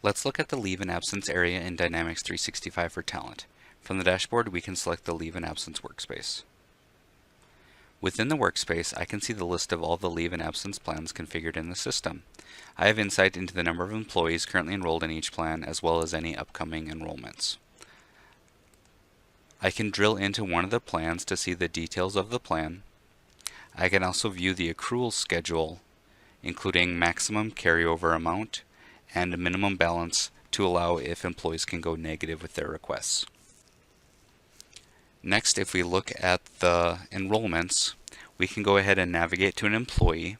Let's look at the leave and absence area in Dynamics 365 for Talent. From the dashboard, we can select the leave and absence workspace. Within the workspace, I can see the list of all the leave and absence plans configured in the system. I have insight into the number of employees currently enrolled in each plan, as well as any upcoming enrollments. I can drill into one of the plans to see the details of the plan. I can also view the accrual schedule, including maximum carryover amount and a minimum balance to allow if employees can go negative with their requests. Next, if we look at the enrollments, we can go ahead and navigate to an employee.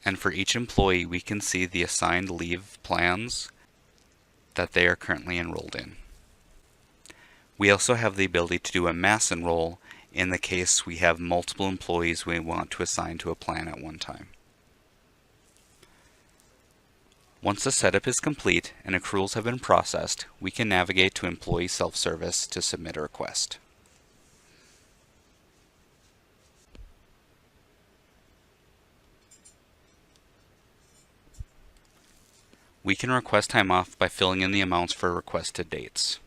And for each employee, we can see the assigned leave plans that they are currently enrolled in. We also have the ability to do a mass enroll in the case we have multiple employees we want to assign to a plan at one time. Once the setup is complete and accruals have been processed, we can navigate to Employee Self-Service to submit a request. We can request time off by filling in the amounts for requested dates.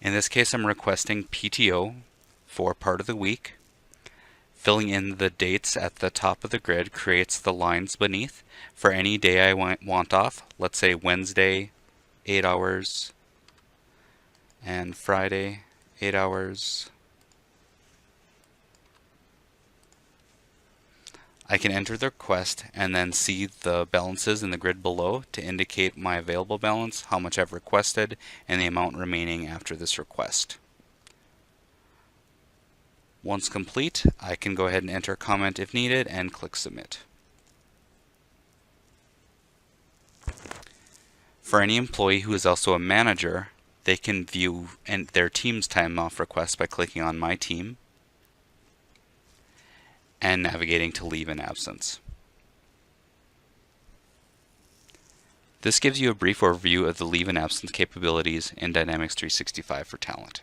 In this case, I'm requesting PTO for part of the week. Filling in the dates at the top of the grid creates the lines beneath for any day I want off. Let's say Wednesday, 8 hours, and Friday, 8 hours. I can enter the request and then see the balances in the grid below to indicate my available balance, how much I've requested, and the amount remaining after this request. Once complete, I can go ahead and enter a comment if needed and click Submit. For any employee who is also a manager, they can view their team's time off request by clicking on My Team and navigating to Leave and Absence. This gives you a brief overview of the leave and absence capabilities in Dynamics 365 for Talent.